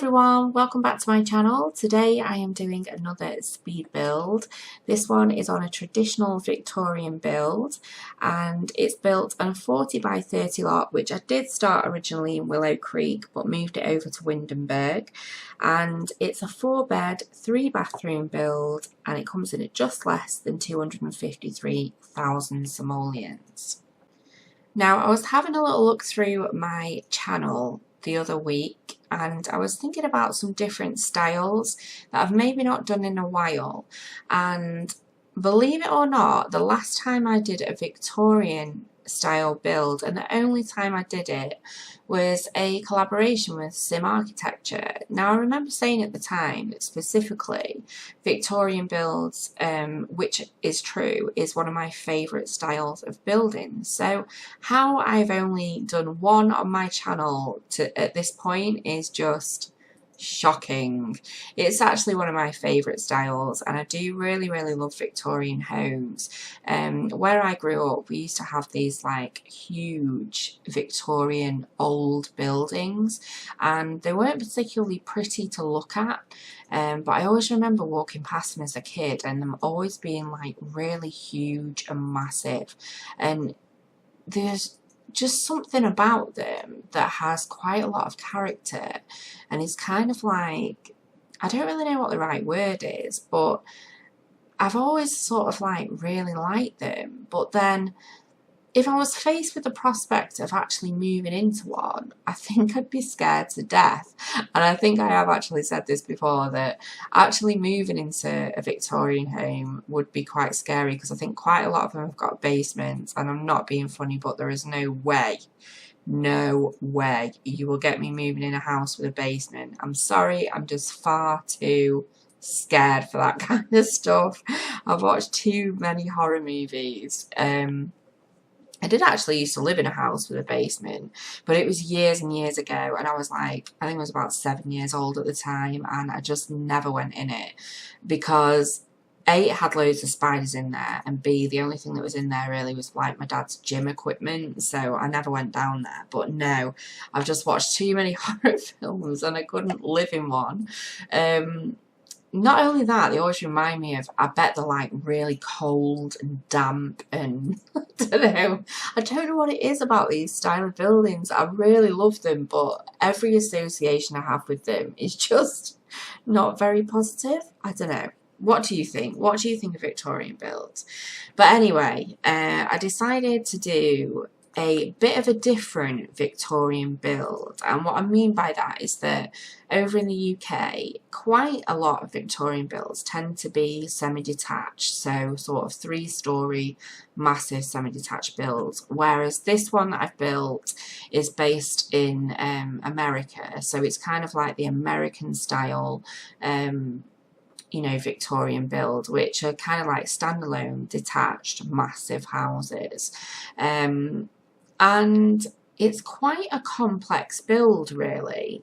everyone, welcome back to my channel. Today I am doing another speed build. This one is on a traditional Victorian build and it's built on a 40 by 30 lot, which I did start originally in Willow Creek but moved it over to Windenburg, and it's a 4-bed 3-bathroom build and it comes in at just less than 253,000 simoleons. Now, I was having a little look through my channel the other week and I was thinking about some different styles that I've maybe not done in a while, and believe it or not, the last time I did a Victorian style build, and the only time I did it, was a collaboration with Sim Architecture. Now I remember saying at the time that specifically Victorian builds, which is true, is one of my favourite styles of building. So how I've only done one on my channel at this point is just shocking. It's actually one of my favourite styles and I do really love Victorian homes. Where I grew up we used to have these like huge Victorian old buildings and they weren't particularly pretty to look at, but I always remember walking past them as a kid and them always being like really huge and massive, and there's just something about them that has quite a lot of character and it's kind of like, I don't really know what the right word is, but I've always sort of like really liked them. But then if I was faced with the prospect of actually moving into one, I think I'd be scared to death. And I think I have actually said this before, that actually moving into a Victorian home would be quite scary because I think quite a lot of them have got basements, and I'm not being funny, but there is no way you will get me moving in a house with a basement. I'm sorry, I'm just far too scared for that kind of stuff. I've watched too many horror movies. I did actually used to live in a house with a basement, but it was years and years ago, and I was like, I think I was about 7 years old at the time, and I just never went in it because A, it had loads of spiders in there, and B, the only thing that was in there really was like my dad's gym equipment, so I never went down there. But no, I've just watched too many horror films and I couldn't live in one. Not only that, they always remind me of, I bet they're like really cold and damp and I don't know what it is about these style of buildings. I really love them, but every association I have with them is just not very positive. I don't know. What do you think? What do you think of Victorian builds? But anyway, I decided to do a bit of a different Victorian build, and what I mean by that is that over in the UK quite a lot of Victorian builds tend to be semi-detached, so sort of 3-storey massive semi-detached builds, whereas this one that I've built is based in America, so it's kind of like the American style you know, Victorian build, which are kind of like standalone detached massive houses. And it's quite a complex build really.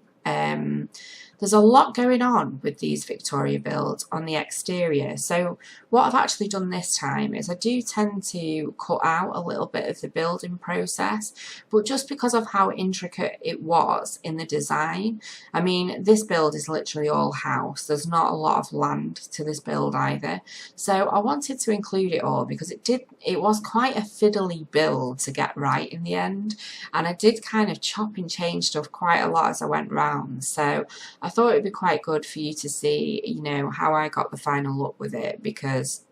There's a lot going on with these Victoria builds on the exterior, so what I've actually done this time is I do tend to cut out a little bit of the building process, but just because of how intricate it was in the design. I mean, this build is literally all house, there's not a lot of land to this build either, so I wanted to include it all because it was quite a fiddly build to get right in the end, and I did kind of chop and change stuff quite a lot as I went round, so I thought it would be quite good for you to see, you know, how I got the final look with it, because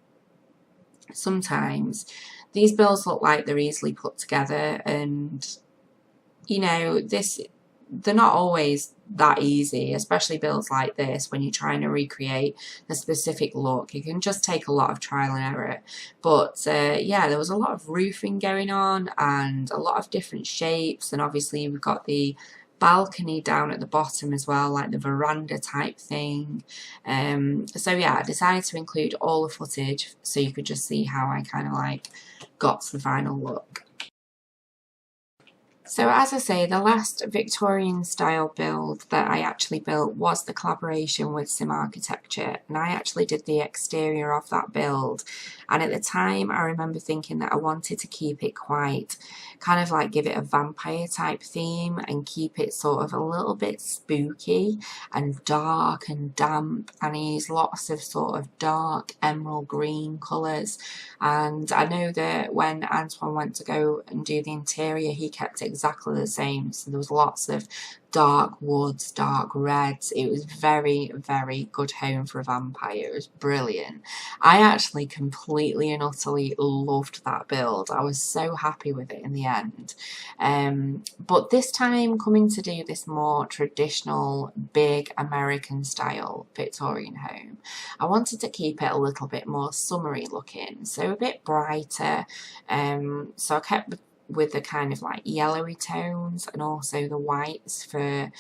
sometimes these builds look like they're easily put together and, you know, they're not always that easy, especially builds like this when you're trying to recreate a specific look. It can just take a lot of trial and error. But yeah, there was a lot of roofing going on and a lot of different shapes, and obviously we've got the balcony down at the bottom as well, like the veranda type thing. So yeah, I decided to include all the footage so you could just see how I kind of like got to the final look. So as I say, the last Victorian style build that I actually built was the collaboration with Sim Architecture, and I actually did the exterior of that build. And at the time I remember thinking that I wanted to keep it quite kind of like give it a vampire type theme and keep it sort of a little bit spooky and dark and damp, and I used lots of sort of dark emerald green colours. And I know that when Antoine went to go and do the interior, he kept it exactly the same. So there was lots of dark woods, dark reds. It was very, very good home for a vampire. It was brilliant. I actually completely and utterly loved that build. I was so happy with it in the end. But this time, coming to do this more traditional, big American style Victorian home, I wanted to keep it a little bit more summery looking, so a bit brighter. So I kept with the kind of like yellowy tones and also the whites for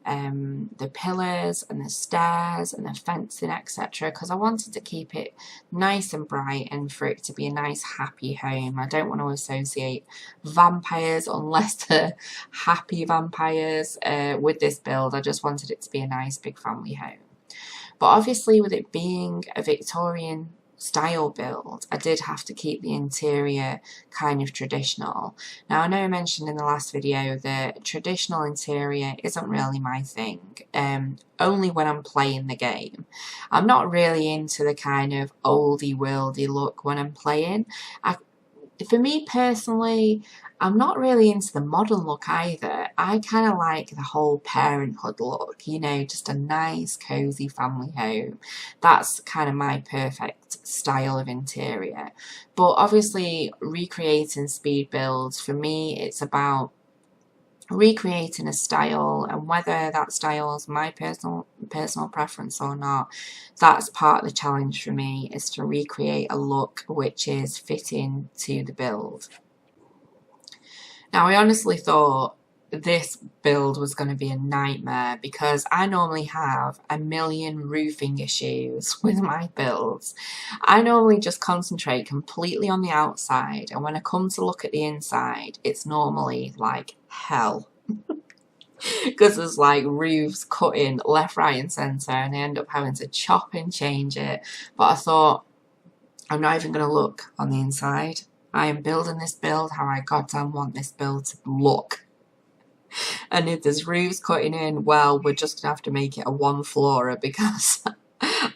the pillars and the stairs and the fencing, etc., because I wanted to keep it nice and bright and for it to be a nice happy home. I don't want to associate vampires unless they're happy vampires with this build. I just wanted it to be a nice big family home. But obviously with it being a Victorian style build, I did have to keep the interior kind of traditional. Now I know I mentioned in the last video that traditional interior isn't really my thing, only when I'm playing the game. I'm not really into the kind of oldie worldy look when I'm playing. For me personally, I'm not really into the modern look either. I kind of like the whole parenthood look, you know, just a nice cozy family home. That's kind of my perfect style of interior. But obviously recreating speed builds, for me it's about recreating a style, and whether that style is my personal preference or not, that's part of the challenge for me, is to recreate a look which is fitting to the build. Now I honestly thought this build was going to be a nightmare because I normally have a million roofing issues with my builds. I normally just concentrate completely on the outside, and when I come to look at the inside, it's normally like hell. Because there's like roofs cut in left, right and centre, and I end up having to chop and change it. But I thought, I'm not even going to look on the inside. I am building this build how I goddamn want this build to look. And if there's roofs cutting in, well, we're just going to have to make it a one-floorer because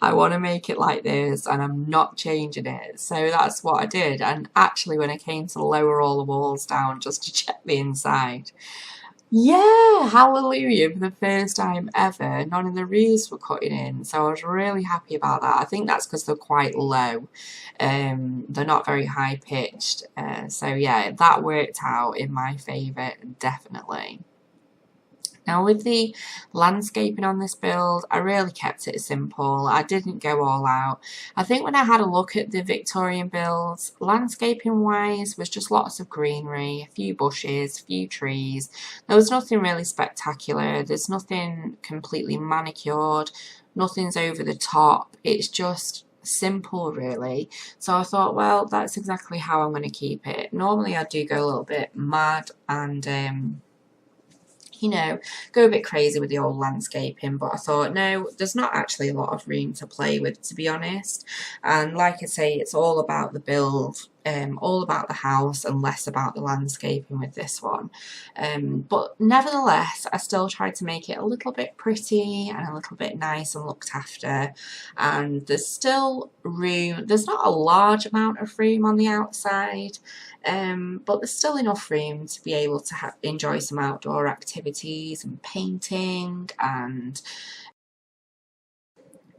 I want to make it like this and I'm not changing it. So that's what I did. And actually when I came to lower all the walls down just to check the inside, yeah, hallelujah, for the first time ever, none of the roofs were cutting in, so I was really happy about that. I think that's because they're quite low, they're not very high pitched, so yeah, that worked out in my favour, definitely. Now with the landscaping on this build, I really kept it simple. I didn't go all out. I think when I had a look at the Victorian builds, landscaping wise was just lots of greenery, a few bushes, a few trees. There was nothing really spectacular. There's nothing completely manicured. Nothing's over the top. It's just simple really. So I thought, well, that's exactly how I'm going to keep it. Normally I do go a little bit mad and you know, go a bit crazy with the old landscaping, but I thought, no, there's not actually a lot of room to play with, to be honest. And like I say, it's all about the build, all about the house and less about the landscaping with this one. But nevertheless, I still tried to make it a little bit pretty and a little bit nice and looked after. And there's still room, there's not a large amount of room on the outside, but there's still enough room to be able to enjoy some outdoor activities and painting, and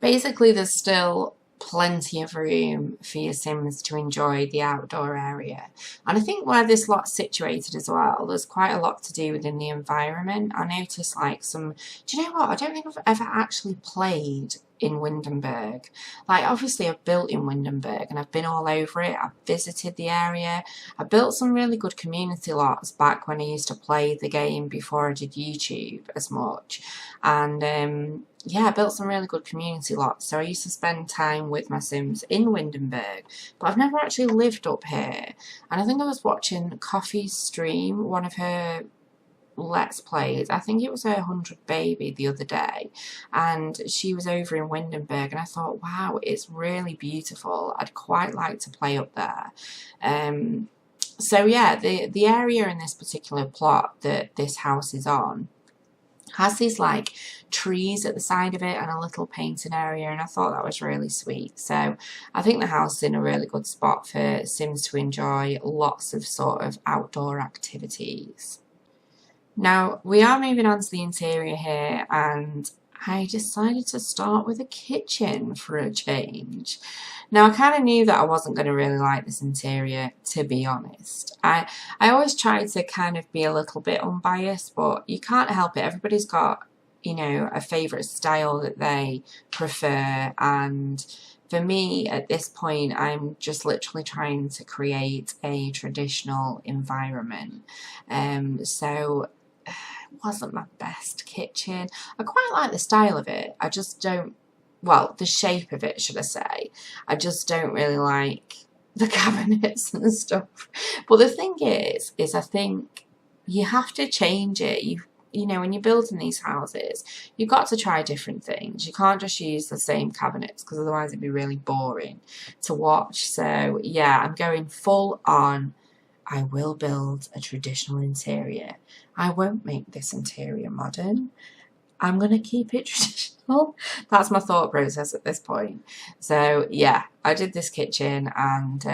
basically there's still plenty of room for your Sims to enjoy the outdoor area. And I think where this lot's situated as well, there's quite a lot to do within the environment. I noticed like some, do you know what, I don't think I've ever actually played in Windenburg. Like obviously I've built in Windenburg and I've been all over it, I've visited the area, I built some really good community lots back when I used to play the game before I did YouTube as much, and yeah, I built some really good community lots, so I used to spend time with my Sims in Windenburg, but I've never actually lived up here. And I think I was watching Coffee's stream, one of her Let's Plays. I think it was her 100th baby the other day, and she was over in Windenburg, and I thought, wow, it's really beautiful. I'd quite like to play up there. So yeah, the area in this particular plot that this house is on has these like trees at the side of it and a little painting area, and I thought that was really sweet. So I think the house is in a really good spot for Sims to enjoy lots of sort of outdoor activities. Now we are moving on to the interior here, and I decided to start with a kitchen for a change. Now I kind of knew that I wasn't going to really like this interior, to be honest. I always try to kind of be a little bit unbiased, but you can't help it. Everybody's got, you know, a favourite style that they prefer, and for me at this point I'm just literally trying to create a traditional environment. So it wasn't my best kitchen. I quite like the style of it. I just don't, well, the shape of it, should I say. I just don't really like the cabinets and stuff. But the thing is I think you have to change it. You know, when you're building these houses, you've got to try different things. You can't just use the same cabinets, because otherwise it'd be really boring to watch. So yeah, I'm going full on. I will build a traditional interior. I won't make this interior modern. I'm going to keep it traditional. That's my thought process at this point. So yeah, I did this kitchen, and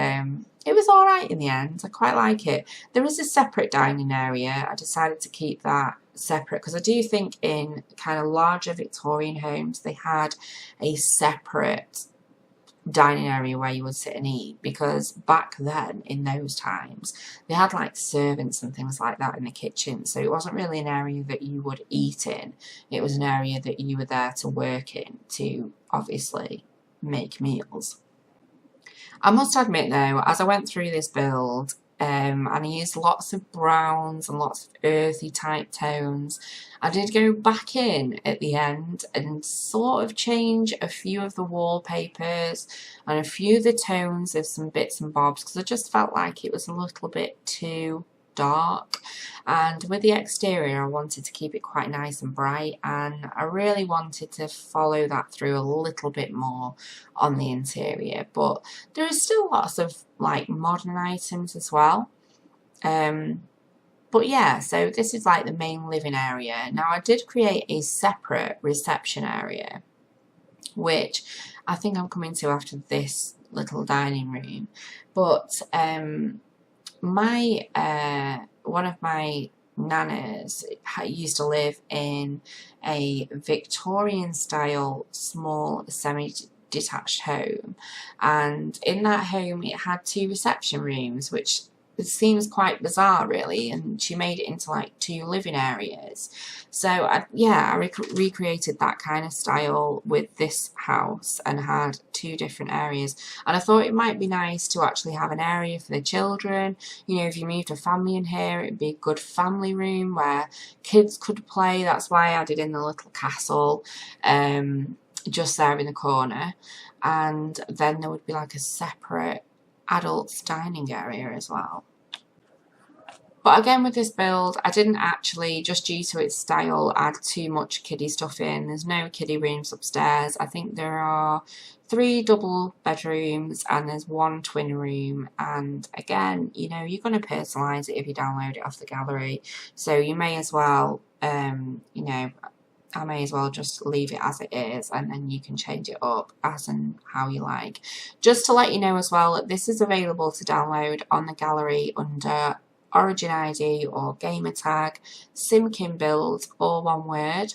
it was alright in the end. I quite like it. There is a separate dining area. I decided to keep that separate because I do think in kind of larger Victorian homes they had a separate dining area where you would sit and eat, because back then in those times they had like servants and things like that in the kitchen, so it wasn't really an area that you would eat in. It was an area that you were there to work in, to obviously make meals. I must admit though, as I went through this build, and I used lots of browns and lots of earthy type tones, I did go back in at the end and sort of change a few of the wallpapers and a few of the tones of some bits and bobs, because I just felt like it was a little bit too dark. And with the exterior I wanted to keep it quite nice and bright, and I really wanted to follow that through a little bit more on the interior. But there is still lots of like modern items as well. But yeah, so this is like the main living area. Now I did create a separate reception area, which I think I'm coming to after this little dining room. But one of my nanas used to live in a Victorian style small semi-detached home, and in that home it had 2 reception rooms, which it seems quite bizarre really, and she made it into like 2 living areas. So I recreated that kind of style with this house and had 2 different areas, and I thought it might be nice to actually have an area for the children. You know, if you moved a family in here, it'd be a good family room where kids could play. That's why I added in the little castle just there in the corner, and then there would be like a separate adults dining area as well. But again with this build, I didn't actually, just due to its style, add too much kiddie stuff in. There's no kiddie rooms upstairs. I think there are 3 double bedrooms and there's 1 twin room, and again, you know, you're going to personalise it if you download it off the gallery, so you may as well, you know, I may as well just leave it as it is, and then you can change it up as and how you like. Just to let you know as well, this is available to download on the gallery under Origin ID or Gamertag, Simkin Build, all one word.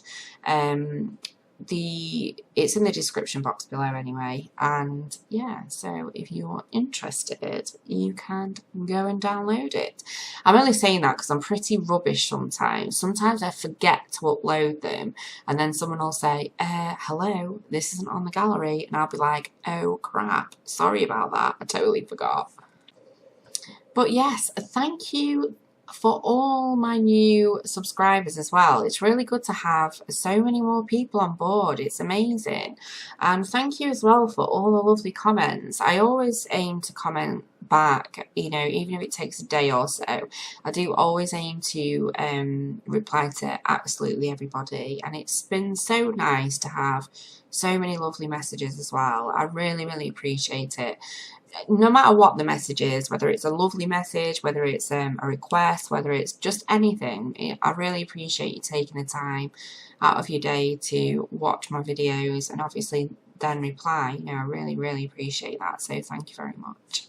It's in the description box below anyway, and yeah, so if you're interested you can go and download it. I'm only saying that because I'm pretty rubbish sometimes. I forget to upload them, and then someone will say, hello, this isn't on the gallery, and I'll be like, oh crap, sorry about that, I totally forgot. But yes, thank you for all my new subscribers as well. It's really good to have so many more people on board. It's amazing. And thank you as well for all the lovely comments. I always aim to comment back, you know, even if it takes a day or so. I do always aim to reply to absolutely everybody, and it's been so nice to have so many lovely messages as well. I really, really appreciate it. No matter what the message is, whether it's a lovely message, whether it's a request, whether it's just anything, I really appreciate you taking the time out of your day to watch my videos and obviously then reply. You know, I really, really appreciate that, so thank you very much.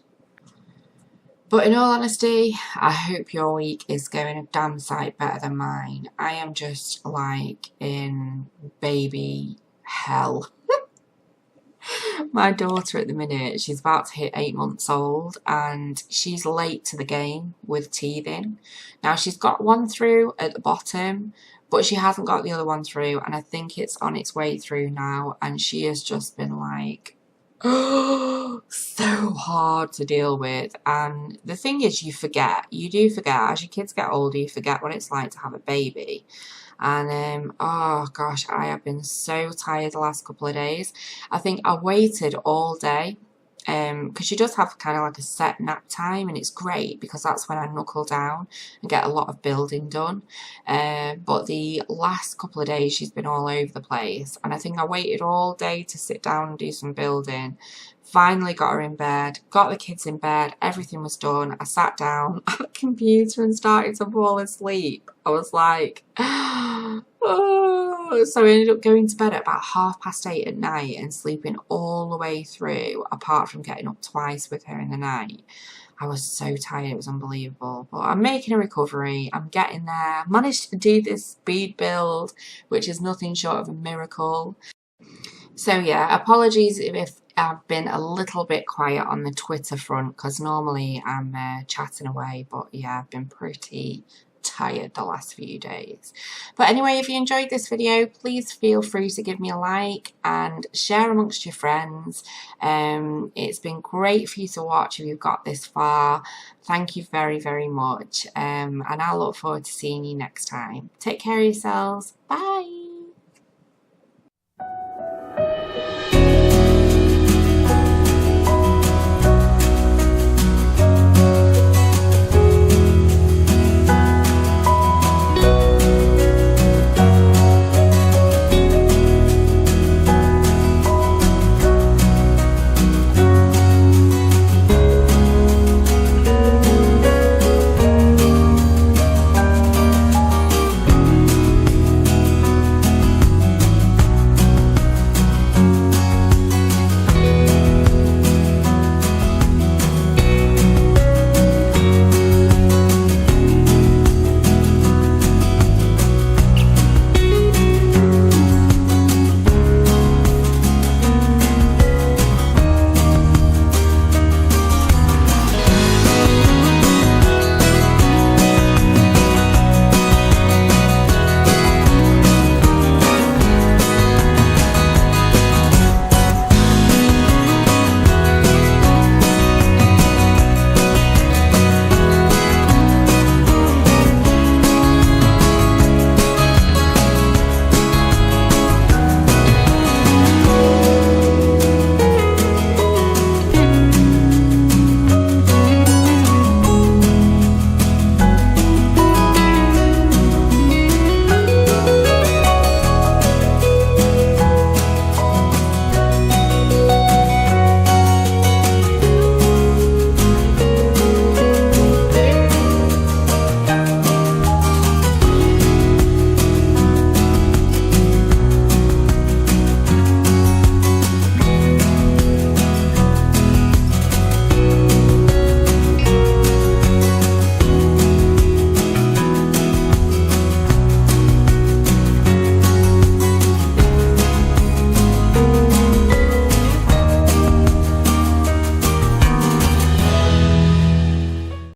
But in all honesty, I hope your week is going a damn sight better than mine. I am just like in baby hell. My daughter at the minute, she's about to hit 8 months old, and she's late to the game with teething. Now she's got one through at the bottom, but she hasn't got the other one through, and I think it's on its way through now, and she has just been like, oh, so hard to deal with. And the thing is, you do forget, as your kids get older, you forget what it's like to have a baby. And oh gosh, I have been so tired the last couple of days. I think I waited all day because she does have kind of like a set nap time, and it's great because that's when I knuckle down and get a lot of building done. But the last couple of days she's been all over the place, and I think I waited all day to sit down and do some building. Finally got her in bed, got the kids in bed, everything was done. I sat down at the computer and started to fall asleep. I was like, oh. So I ended up going to bed at about 8:30 at night and sleeping all the way through, apart from getting up twice with her in the night. I was so tired, it was unbelievable. But I'm making a recovery, I'm getting there. Managed to do this speed build, which is nothing short of a miracle. So yeah, apologies if I've been a little bit quiet on the Twitter front, because normally I'm chatting away, but yeah, I've been pretty tired the last few days. But anyway, if you enjoyed this video, please feel free to give me a like and share amongst your friends. It's been great for you to watch if you've got this far. Thank you very, very much. And I'll look forward to seeing you next time. Take care of yourselves. Bye.